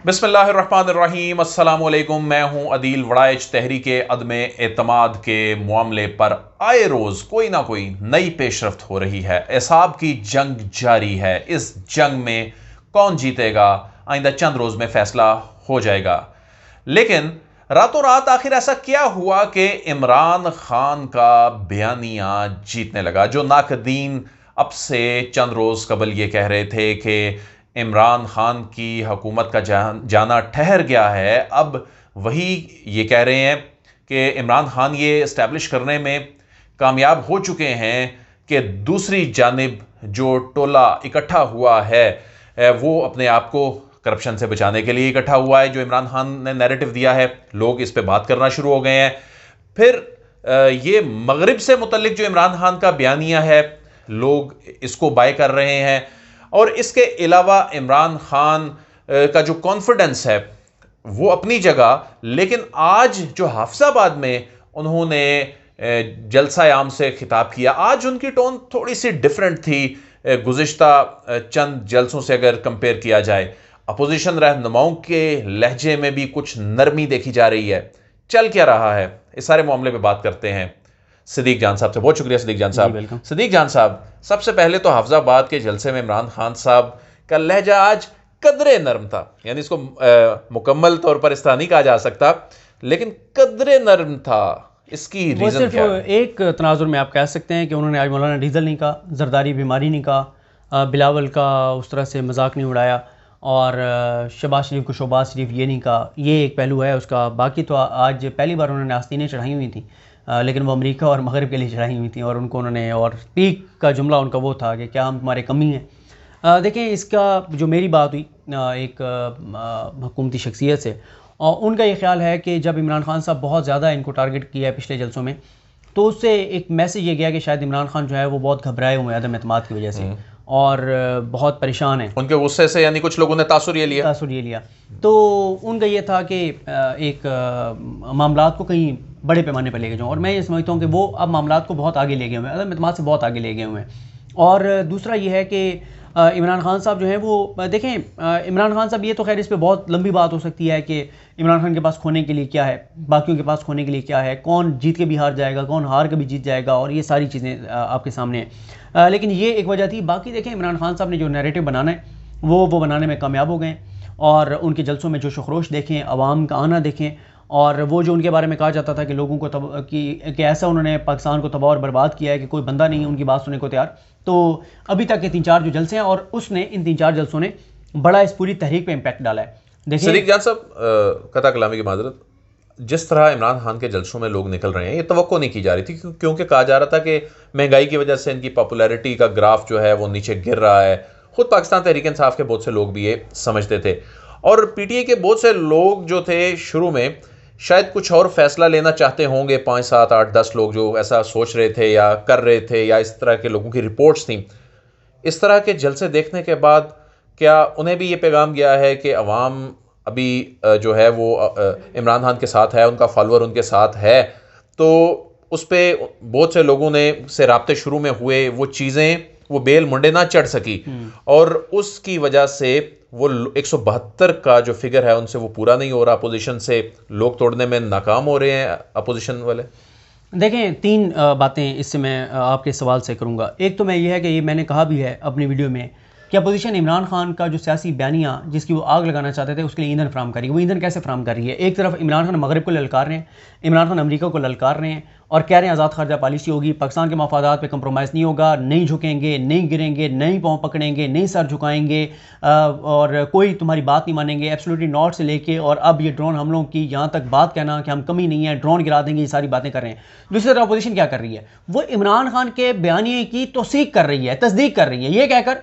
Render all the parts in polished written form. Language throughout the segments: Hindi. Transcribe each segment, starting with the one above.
बिस्मिल्लाहिर्रहमानिर्रहीम, अस्सलाम वालेकुम। मैं हूं अदील वड़ाइच। तहरीक अदम एतमाद के मामले पर आए रोज़ कोई ना कोई नई पेशरफ्त हो रही है। एसाब की जंग जारी है। इस जंग में कौन जीतेगा आइंदा चंद रोज़ में फैसला हो जाएगा। लेकिन रातों रात आखिर ऐसा क्या हुआ कि इमरान खान का बयानिया जीतने लगा। जो नाकदीन अब से चंद रोज़ कबल ये कह रहे थे कि इमरान खान की हुकूमत का जाना ठहर गया है, अब वही ये कह रहे हैं कि इमरान खान ये इस्टेब्लिश करने में कामयाब हो चुके हैं कि दूसरी जानिब जो टोला इकट्ठा हुआ है वो अपने आप को करप्शन से बचाने के लिए इकट्ठा हुआ है। जो इमरान खान ने नैरेटिव दिया है, लोग इस पे बात करना शुरू हो गए हैं। फिर ये मगरिब से मुतल्लिक जो इमरान खान का बयानिया है, लोग इसको बाय कर रहे हैं। और इसके अलावा इमरान खान का जो कॉन्फिडेंस है वो अपनी जगह, लेकिन आज जो हाफिजाबाद में उन्होंने जलसा आम से खिताब किया, आज उनकी टोन थोड़ी सी डिफरेंट थी गुज़िश्ता चंद जलसों से अगर कंपेयर किया जाए। अपोजिशन रहनुमाओं के लहजे में भी कुछ नरमी देखी जा रही है। चल क्या रहा है, इस सारे मामले पे बात करते हैं सिद्दीक जान साहब से। बहुत शुक्रिया सिद्दीक जान साहब। सिद्दीक जान साहब, सबसे पहले तो हाफिजाबाद के जलसे में इमरान खान साहब का लहजा आज कदरे नरम था, यानी इसको मुकम्मल तौर पर इस तरह नहीं कहा जा सकता, लेकिन कदरे नरम था। इसकी रीजन क्या है? एक तनाजुर में आप कह सकते हैं कि उन्होंने आज मौलाना डीजल नहीं कहा, जरदारी बीमारी नहीं कहा, बिलावल का उस तरह से मजाक नहीं उड़ाया, और शहबाज शरीफ को शहबाज शरीफ ये नहीं कहा। ये एक पहलू है उसका। बाकी तो आज पहली बार उन्होंने आस्तीनें चढ़ाई हुई थी, लेकिन वो अमेरिका और मगरब के लिए चढ़ाई हुई थी, और उनको उन्होंने, और पीक का जुमला उनका वो था कि क्या हम तुम्हारे कमी हैं। देखें, इसका जो मेरी बात हुई एक हुकूमती शख्सियत से, और उनका ये ख्याल है कि जब इमरान खान साहब बहुत ज़्यादा इनको टारगेट किया है पिछले जलसों में, तो उससे एक मैसेज ये गया कि शायद इमरान खान जो है वो बहुत घबराए हुए हैं अदम एतमाद की वजह से, और बहुत परेशान है उनके गुस्से से, यानी कुछ लोगों ने तासुर ये लिया। तो उनका ये था कि एक मामलात को कहीं बड़े पैमाने पर लेके जाऊँ, और मैं ये समझता हूँ कि वो अब मामलात को बहुत आगे ले गए हुए हैं, अदम एतमाद से बहुत आगे ले गए हुए हैं। और दूसरा ये है कि इमरान खान साहब जो हैं वो देखें, इमरान खान साहब, ये तो खैर इस पर बहुत लंबी बात हो सकती है कि इमरान खान के पास खोने के लिए क्या है, बाकियों के पास खोने के लिए क्या है, कौन जीत के भी हार जाएगा, कौन हार के भी जीत जाएगा, और ये सारी चीज़ें आपके सामने हैं। लेकिन ये एक वजह थी। बाकी देखें, इमरान खान साहब ने जो नैरेटिव बनाना है वो बनाने में कामयाब हो गए, और उनके जलसों में जो शखरोश देखें, अवाम का आना देखें, और वो जो उनके बारे में कहा जाता था कि लोगों को कि ऐसा उन्होंने पाकिस्तान को तबाह और बर्बाद किया है कि कोई बंदा नहीं उनकी बात सुनने को तैयार। तो अभी तक के 3-4 जो जलसे हैं, और उसने इन 3-4 जलसों ने बड़ा इस पूरी तहरीक पे इम्पैक्ट डाला है। देखिए सिद्दीक जान साहब, कता कलामी की माजरत, जिस तरह इमरान खान के जलसों में लोग निकल रहे हैं, ये तवक्को नहीं की जा रही थी, क्योंकि कहा जा रहा था कि महंगाई की वजह से इनकी पॉपुलैरिटी का ग्राफ जो है वो नीचे गिर रहा है। खुद पाकिस्तान तहरीक इंसाफ के बहुत से लोग भी ये समझते थे, और पीटीआई के बहुत से लोग जो थे शुरू में शायद कुछ और फैसला लेना चाहते होंगे। 5, 7, 8, 10 लोग जो ऐसा सोच रहे थे या कर रहे थे, या इस तरह के लोगों की रिपोर्ट्स थी। इस तरह के जलसे देखने के बाद क्या उन्हें भी ये पैगाम गया है कि अवाम अभी जो है वो इमरान खान के साथ है, उनका फॉलोअर उनके साथ है? तो उस पर बहुत से लोगों ने से राब्ते शुरू में हुए, वो चीज़ें, वो बेल मुंडे ना चढ़ सकी, और उसकी वजह से वो 172 का जो फिगर है उनसे वो पूरा नहीं हो रहा। अपोजिशन से लोग तोड़ने में नाकाम हो रहे हैं अपोजिशन वाले। देखें, 3 बातें इससे मैं आपके सवाल से करूंगा। एक तो मैं ये है कि ये मैंने कहा भी है अपनी वीडियो में कि अपोजिशन इमरान खान का जो सियासी बयानिया जिसकी वो आग लगाना चाहते थे, उसके लिए ईंधन फराम करी। वो ईंधन कैसे फराम कर रही है? एक तरफ इमरान खान मगरब को ललकार रहे हैं, इमरान खान अमेरिका को ललकार रहे हैं, और कह रहे हैं आज़ाद खारजा पॉलिसी होगी, पाकिस्तान के मफादात पे कंप्रोमाइज़ नहीं होगा, नहीं झुकेंगे, नहीं गिरेंगे, नहीं पाँव पकड़ेंगे, नहीं सर झुकाएंगे, और कोई तुम्हारी बात नहीं मानेंगे, एब्सोल्युटली नॉट से लेके और अब ये ड्रोन हमलों की यहाँ तक बात कहना कि हम कमी नहीं है, ड्रोन गिरा देंगे, ये सारी बातें कर रहे हैं। दूसरी तरफ अपोजिशन क्या कर रही है? वो इमरान खान के बयानिए की तौसीक कर रही है, तस्दीक कर रही है, ये कहकर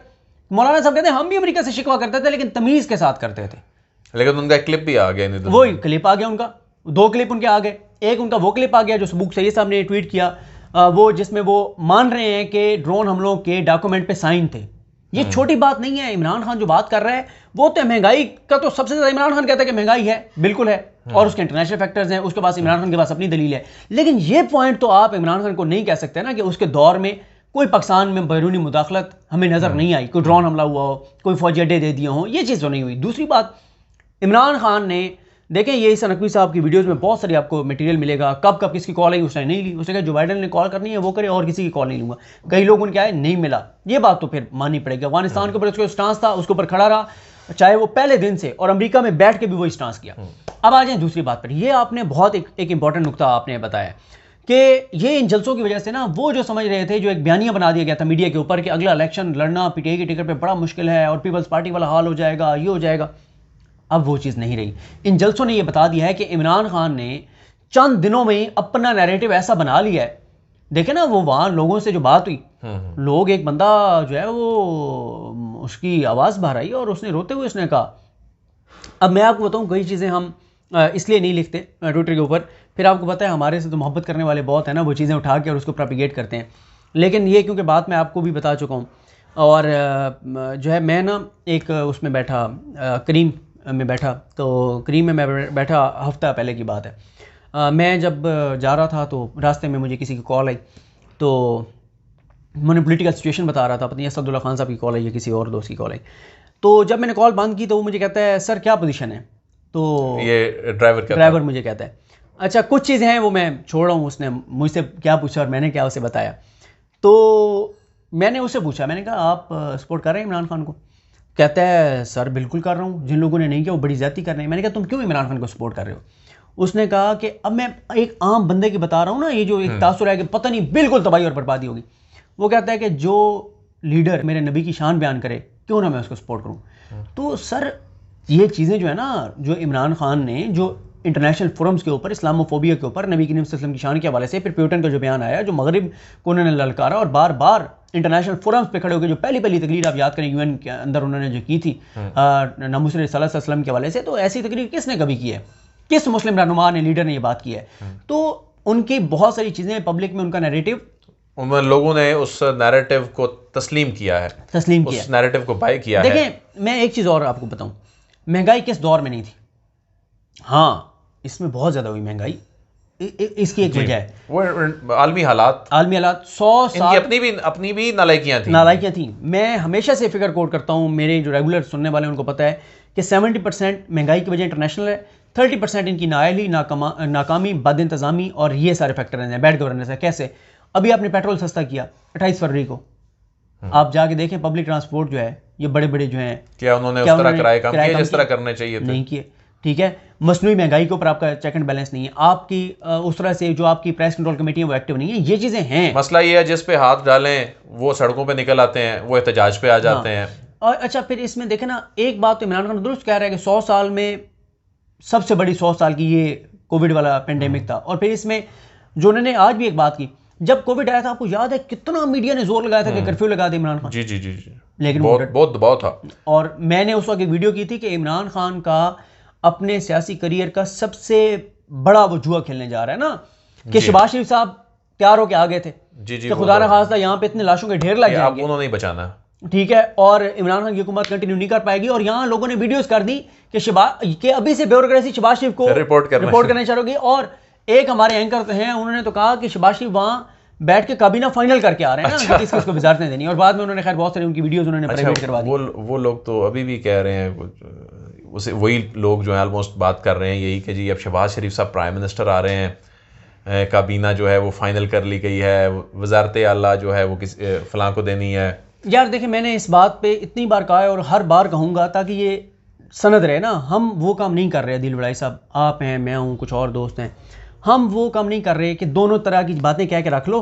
मौलाना साहब कहते हैं हम भी अमेरिका से शिकवा करते थे, लेकिन तमीज के साथ करते थे। लेकिन उनका क्लिप भी आ गया, वो क्लिप आ गया, उनका 2 क्लिप उनके आ गए। एक उनका वो क्लिप आ गया जो सबूक सईद साहब ने ट्वीट किया, वो जिसमें वो मान रहे हैं कि ड्रोन हमलों के डॉक्यूमेंट पे साइन थे। ये छोटी बात नहीं है। इमरान खान जो बात कर रहा है वो तो महंगाई का, तो सबसे ज्यादा इमरान खान कहता है कि महंगाई है, बिल्कुल है, और उसके इंटरनेशनल फैक्टर्स हैं, उसके पास इमरान खान के पास अपनी दलील है। लेकिन ये पॉइंट तो आप इमरान खान को नहीं कह सकते ना कि उसके दौर में कोई पाकिस्तान में बैरूनी मुदाखलत हमें नजर नहीं आई, कोई ड्रोन हमला हुआ हो, कोई फौजी अड्डे दे दिए हों, ये चीज़ तो नहीं हुई। दूसरी बात, इमरान खान ने, देखें ये इस नकवी साहब की वीडियोस में बहुत सारी आपको मटेरियल मिलेगा, कब कब किसकी कॉल आई उसने नहीं ली, उसने कहा जो बाइडन ने कॉल करनी है वो करे और किसी की कॉल नहीं लूंगा। कई लोगों ने क्या है नहीं मिला, ये बात तो फिर माननी पड़ेगी। अफगानिस्तान के ऊपर उसका स्टांस था, उसके ऊपर खड़ा रहा, चाहे वो पहले दिन से, और अमेरिका में बैठ के भी वही स्टांस किया। अब आ जाए दूसरी बात पर, ये आपने बहुत एक इंपॉर्टेंट नुकता आपने बताया कि ये इन जलसों की वजह से ना वो जो समझ रहे थे, जो एक बयानिया बना दिया गया था मीडिया के ऊपर कि अगला इलेक्शन लड़ना पीटीआई की टिकट पे बड़ा मुश्किल है और पीपल्स पार्टी वाला हाल हो जाएगा, ये हो जाएगा, अब वो चीज़ नहीं रही। इन जलसों ने ये बता दिया है कि इमरान खान ने चंद दिनों में ही अपना नैरेटिव ऐसा बना लिया है। देखे ना वो वहाँ लोगों से जो बात हुई, लोग, एक बंदा जो है वो उसकी आवाज़ बाहर आई और उसने रोते हुए उसने कहा, अब मैं आपको बताऊँ कई चीज़ें हम इसलिए नहीं लिखते ट्विटर के ऊपर, फिर आपको पता है हमारे से तो मोहब्बत करने वाले बहुत हैं ना, वो चीज़ें उठा के और उसको प्रोपिगेट करते हैं। लेकिन ये क्योंकि बात मैं आपको भी बता चुका हूँ, और जो है मैं ना एक उसमें बैठा, करीम में बैठा, तो करीम में मैं बैठा हफ्ता पहले की बात है। मैं जब जा रहा था तो रास्ते में मुझे किसी की कॉल आई, तो मैंने पॉलिटिकल सिचुएशन बता रहा था, पता नहीं असदुल्ला खान साहब की कॉल आई या किसी और दोस्त की कॉल आई। तो जब मैंने कॉल बंद की तो वो मुझे कहता है सर क्या पोजीशन है, तो ये ड्राइवर मुझे कहता है अच्छा कुछ चीज़ें हैं वो मैं छोड़ रहा हूँ, उसने मुझसे क्या पूछा और मैंने क्या उसे बताया। तो मैंने उससे पूछा, मैंने कहा आप सपोर्ट कर रहे हैं इमरान खान को? कहता है सर बिल्कुल कर रहा हूँ, जिन लोगों ने नहीं किया वो बड़ी ज़्यादती कर रहे हैं। मैंने कहा तुम क्यों इमरान खान को सपोर्ट कर रहे हो? उसने कहा कि अब मैं एक आम बंदे की बता रहा हूँ ना, ये जो एक तासुर है कि पता नहीं बिल्कुल तबाही और बर्बादी होगी। वो कहता है कि जो लीडर मेरे नबी की शान बयान करे क्यों ना मैं उसको सपोर्ट करूँ। तो सर ये चीज़ें जो है ना, जो इमरान खान ने जो इंटरनेशनल फोरम्स के ऊपर इस्लामोफोबिया के ऊपर नबी करीम सल्लल्लाहु अलैहि वसल्लम की शान के हवाले से, फिर प्यूटन का जो बयान आया, जो मगरिब को उन्होंने ललकारा और बार बार इंटरनेशनल फोरम्स पे खड़े होकर जो पहली तकरीर आप याद करें यूएन के अंदर उन्होंने जो की थी नामुस सल्लल्लाहु अलैहि वसल्लम के हवाले से, तो ऐसी तकरीर किसने कभी की है? किस मुस्लिम रहनुमा ने, लीडर ने ये बात की है? तो उनकी बहुत सारी चीज़ें पब्लिक में, उनका नैरेटिव, लोगों ने उस नैरेटिव को तस्लीम किया है, उस नैरेटिव को बाय किया है। देखें मैं एक चीज़ और आपको बताऊं, महंगाई किस दौर में नहीं थी? हाँ इसमें बहुत ज़्यादा हुई महंगाई, इसकी एक वजह है वो आलमी हालात 100 साल अपनी भी नालायकियाँ थी। मैं हमेशा से फिगर कोट करता हूँ, मेरे जो रेगुलर सुनने वाले उनको पता है कि 70% महंगाई की वजह इंटरनेशनल है, 30% इनकी नाअहली, नाकामी, बद इंतज़ामी और ये सारे फैक्टर हैं, बैड गवर्नेंस है। कैसे? अभी आपने पेट्रोल सस्ता किया 28 फरवरी को, आप जाके देखें पब्लिक ट्रांसपोर्ट जो है, ये बड़े बड़े जो हैं, क्या उन्होंने उस तरह किराए कम किए जिस तरह करने चाहिए थे? नहीं किए। ठीक है, मसनूई महंगाई के ऊपर आपका चेक एंड बैलेंस नहीं है, आपकी उस तरह से जो आपकी प्राइस कंट्रोल कमेटी है वो एक्टिव नहीं है, ये चीज़ें हैं। मसला ये है जिस पे हाथ डालें वो सड़कों पे निकल आते हैं, वो एहतजाज पे आ जाते हैं। और अच्छा फिर इसमें देखें ना, एक बात तो इमरान खान दुरुस्त कह रहा है कि 100 साल में सबसे बड़ी 100 साल की ये कोविड वाला पेंडेमिक था। और फिर इसमें जो उन्होंने आज भी एक बात की, जब कोविड आया था आपको याद है कितना मीडिया ने जोर लगाया था कि कर्फ्यू लगा दे इमरान खान। जी जी जी जी, लेकिन बहुत दबाव था। और मैंने उस वक्त एक वीडियो की थी कि इमरान खान का अपने सियासी करियर का सबसे बड़ा वो जुआ खेलने जा रहा है ना, कि शहबाज शरीफ साहब तैयार होके आ गए थे कि खुदा न खास्ता यहाँ पे इतने लाशों के ढेर लग जाएंगे, उन्होंने नहीं बचाना। ठीक है, और इमरान खान की हुकूमत कंटिन्यू नहीं कर पाएगी। और यहाँ लोगों ने वीडियोस कर दी कि अभी से ब्यूरोक्रेसी शहबाज शरीफ को रिपोर्ट करना चाह रही। और एक हमारे एंकर हैं, उन्होंने तो कहा कि शहबाज शरीफ वहाँ बैठ के काबीना फाइनल करके आ रहे हैं ना, किस किसको वजारतें देनी। और बाद में उन्होंने खैर बहुत सारी उनकी वीडियोस उन्होंने प्राइवेट करवा दी। वो लोग तो अभी भी कह रहे हैं, उसे वही लोग जो है ऑलमोस्ट बात कर रहे हैं यही कि जी अब शहबाज शरीफ साहब प्राइम मिनिस्टर आ रहे हैं, काबीना जो है वो फाइनल कर ली गई है, वजारत आला जो है वो किस फलां को देनी है। यार देखिए, मैंने इस बात पे इतनी बार कहा है और हर बार कहूँगा ताकि ये सनद रहे ना, हम वो काम नहीं कर रहे। अदील वड़ाई साहब, आप हैं, मैं हूँ, कुछ और दोस्त हैं, हम वो काम नहीं कर रहे कि दोनों तरह की बातें कह के रख लो।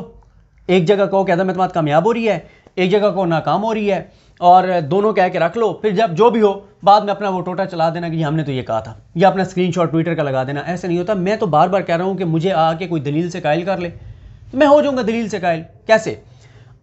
एक जगह कहो कि अदम एतमाद कामयाब हो रही है, एक जगह को नाकाम हो रही है, और दोनों कह के रख लो। फिर जब जो भी हो बाद में अपना वो टोटा चला देना कि हमने तो ये कहा था, या अपना स्क्रीनशॉट ट्विटर का लगा देना। ऐसा नहीं होता। मैं तो बार बार कह रहा हूँ कि मुझे आके कोई दलील से कायल कर ले तो मैं हो जाऊँगा दलील से कायल। कैसे?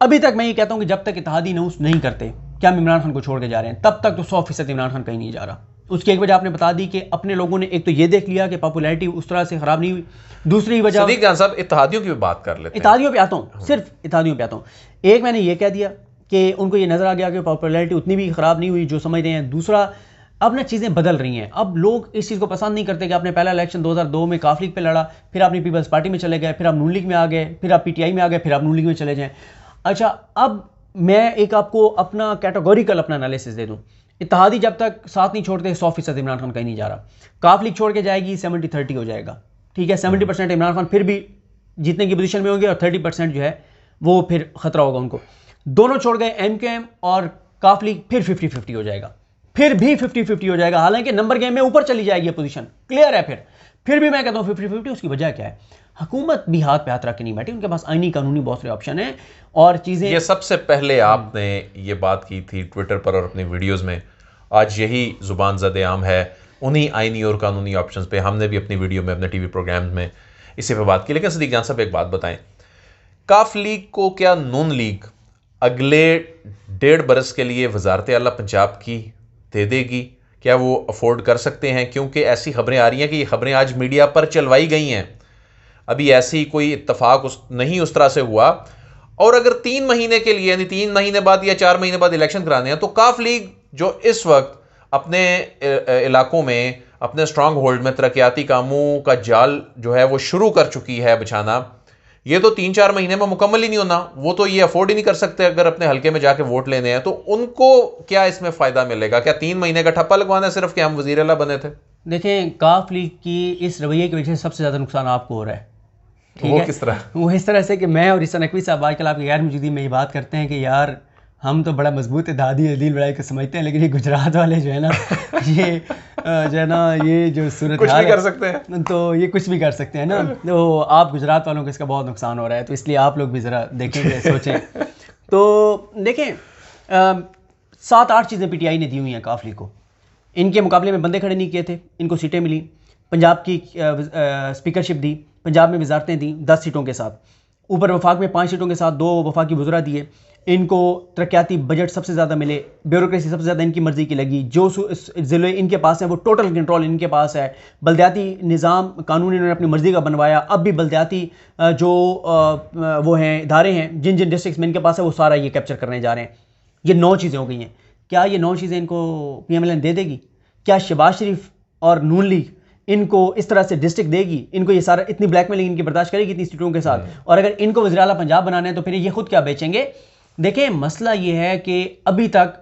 अभी तक मैं ये कहता हूँ कि जब तक इत्तेहादी नऊस नहीं करते कि हम इमरान खान को छोड़ के जा रहे हैं, तब तक तो 100% इमरान खान कहीं नहीं जा रहा। उसकी एक वजह आपने बता दी कि अपने लोगों ने एक तो ये देख लिया कि पॉपुलैरिटी उस तरह से खराब नहीं हुई। दूसरी वजह, सदीक खान साहब इत्तेहादियों की बात कर लेते हैं। इत्तेहादियों पे आता हूँ, सिर्फ इत्तेहादियों पे आता हूँ। एक मैंने ये कह दिया कि उनको ये नजर आ गया कि पॉपुलैरिटी उतनी भी खराब नहीं हुई जो समझ रहे हैं। दूसरा, अब ना चीज़ें बदल रही हैं। अब लोग इस चीज़ को पसंद नहीं करते कि आपने पहला इलेक्शन 2002 में काफ लीग पे लड़ा, फिर आपने पीपल्स पार्टी में चले गए, फिर आप नून लीग में आ गए, फिर आप पीटीआई में आ गए, फिर आप नून लीग में चले जाएं। अच्छा, अब मैं एक आपको अपना कैटेगोरिकल अपना एनालिसिस दे दूं। इत्तेहादी जब तक साथ नहीं छोड़ते 100% इमरान खान कहीं नहीं जा रहा। काफ लीग छोड़ के जाएगी 70-30 हो जाएगा, ठीक है। 70% इमरान खान फिर भी जीतने की पोजीशन में होंगे और 30% जो है वो फिर खतरा होगा उनको। दोनों छोड़ गए MKM और काफ लीग, फिर 50-50 हो जाएगा, फिर भी 50-50 हो जाएगा। हालांकि नंबर गेम में ऊपर चली जाएगी पोजीशन, क्लियर है। फिर भी मैं कहता हूँ 50-50। उसकी वजह क्या है? हुकूमत भी हाथ पे हाथ रख के नहीं बैठी, उनके पास आईनी कानूनी बहुत सारे ऑप्शन हैं और चीज़ें। ये सबसे पहले आपने ये बात की थी ट्विटर पर और अपनी वीडियोस में, आज यही जुबान ज़द-ए-आम है उन्हीं आईनी और कानूनी ऑप्शंस पे। हमने भी अपनी वीडियो में, अपने टीवी प्रोग्राम्स में इसी पे बात की। लेकिन सदीक जान साहब एक बात बताएं, काफ लीग को क्या नून लीग अगले 1.5 बरस के लिए वजारत आला पंजाब की दे देगी? क्या वो अफोर्ड कर सकते हैं? क्योंकि ऐसी खबरें आ रही हैं कि ये खबरें आज मीडिया पर चलवाई गई हैं, अभी ऐसी कोई इत्तफाक नहीं उस तरह से हुआ। और अगर 3 महीने के लिए, यानी 3 महीने बाद या 4 महीने बाद इलेक्शन कराने हैं, तो काफ लीग जो इस वक्त अपने इलाकों में, अपने स्ट्रांग होल्ड में तरक्याती कामों का जाल जो है वो शुरू कर चुकी है बिछाना, ये तो 3-4 महीने में मुकम्मल ही नहीं होना। वो तो ये अफोर्ड ही नहीं कर सकते अगर अपने हल्के में जाके वोट लेने हैं। तो उनको क्या इसमें फ़ायदा मिलेगा? क्या 3 महीने का ठप्पा लगवाना है सिर्फ कि हम वज़ीर आला बने थे? देखें, काफ लीग की इस रवैये की वजह से सबसे ज़्यादा नुकसान आपको हो रहा है, ठीक है। किस तरह? वो इस तरह से कि मैं और इसा नकवी साहब आजकल आपकी गैर मौजूदगी में ये बात करते हैं कि यार हम तो बड़ा मजबूत इत्तेहादी अदील बड़ाई को समझते हैं, लेकिन ये गुजरात वाले जो है ना ये जो है ना, ये जो सूरत कुछ भी कर सकते हैं, तो ये कुछ भी कर सकते हैं ना। तो आप गुजरात वालों को इसका बहुत नुकसान हो रहा है, तो इसलिए आप लोग भी ज़रा देखेंगे, सोचें। तो देखें, 7-8 चीज़ें PTI ने दी हुई हैं काफ लीग को। इनके मुकाबले में बंदे खड़े नहीं किए थे, इनको सीटें मिली। पंजाब की स्पीकरशिप दी, पंजाब में वजारतें दी 10 सीटों के साथ, ऊपर वफाक में 5 सीटों के साथ 2 वफाकी वज़रा दिए। इनको तरक्याती बजट सबसे ज़्यादा मिले, ब्यूरोक्रेसी सबसे ज़्यादा इनकी मर्ज़ी की लगी। जो ज़िले इनके पास हैं वो टोटल कंट्रोल इनके पास है। बल्दियाती निज़ाम कानून इन्होंने अपनी मर्ज़ी का बनवाया। अब भी बल्दियाती जो वो हैं इदारे हैं जिन जिन डिस्ट्रिक्ट में इनके पास है, वो सारा ये कैप्चर करने जा रहे हैं। ये 9 चीज़ें हो गई हैं। क्या ये 9 चीज़ें इनको PMLN दे देगी? क्या शहबाज शरीफ और नून लीग इनको इस तरह से डिस्ट्रिक्ट देगी? इनको ये सारा इतनी ब्लैकमेलिंग इनकी बर्दाश्त करेगी इतनी सीटों के साथ? और अगर इनको वज़ीर आला पंजाब बनाना है तो फिर ये खुद क्या बेचेंगे? देखें, मसला ये है कि अभी तक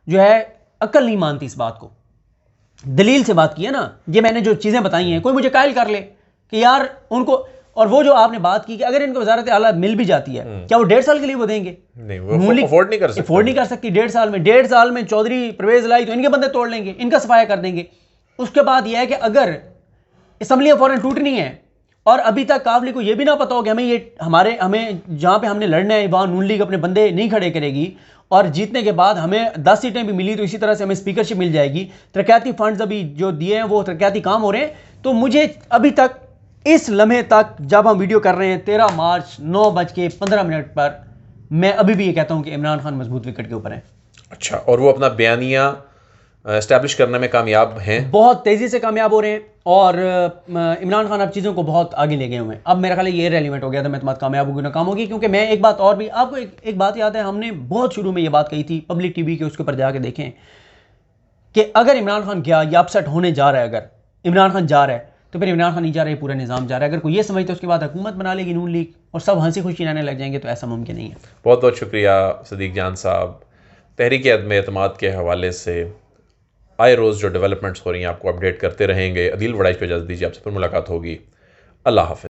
जो है अक्ल नहीं मानती इस बात को। दलील से बात की है ना, ये मैंने जो चीज़ें बताई हैं, कोई मुझे कायल कर ले कि यार उनको, और वो जो आपने बात की कि अगर इनको वजारत आला मिल भी जाती है, क्या वो 1.5 साल के लिए वो देंगे? नहीं, वो अफोर्ड नहीं कर सकती 1.5 साल में चौधरी परवेज लाई तो इनके बंदे तोड़ लेंगे, इनका सफाया कर देंगे। उसके बाद यह है कि अगर असम्बलियाँ फौरन टूटनी है और अभी तक काफ लीग को यह भी ना पता हो कि हमें जहाँ पे हमने लड़ना है वहाँ नून लीग अपने बंदे नहीं खड़े करेगी, और जीतने के बाद हमें 10 सीटें भी मिली तो इसी तरह से हमें स्पीकरशिप मिल जाएगी। तरक्याती फंड्स अभी जो दिए हैं वो तरक्याती काम हो रहे हैं। तो मुझे अभी तक इस लम्हे तक जब हम वीडियो कर रहे हैं 13 मार्च 9:15 पर, मैं अभी भी ये कहता हूँ कि इमरान खान मजबूत विकेट के ऊपर हैं। अच्छा, और वो अपना बयानिया एस्टैब्लिश करने में कामयाब हैं, बहुत तेज़ी से कामयाब हो रहे हैं। और इमरान खान अब चीज़ों को बहुत आगे ले गए हुए हैं। अब मेरा ख्याल है ये रेलिवेंट हो गया था, मैं तुम्हारा कामयाब होगी नाकाम होगी। क्योंकि मैं एक बात और भी आपको एक बात याद है, हमने बहुत शुरू में ये बात कही थी पब्लिक टीवी के, उसके ऊपर जाके देखें कि अगर इमरान खान गया या अपसेट होने जा रहा है, अगर इमरान खान जा रहा है तो फिर इमरान खान नहीं जा रहा है, पूरा निज़ाम जा रहा है। अगर कोई ये समझते उसके बाद हुकूमत बना लेगी नून लीग और सब हंसी खुशी रहने लग जाएंगे, तो ऐसा मुमकिन नहीं है। बहुत बहुत शुक्रिया सदीक जान साहब। तहरीक अदम एतमाद के हवाले से आए रोज़ जो डेवलपमेंट्स हो रही हैं आपको अपडेट करते रहेंगे। अदील वड़ाइच को इजाज़त दीजिए, आपसे फिर मुलाकात होगी। अल्लाह हाफ़िज़।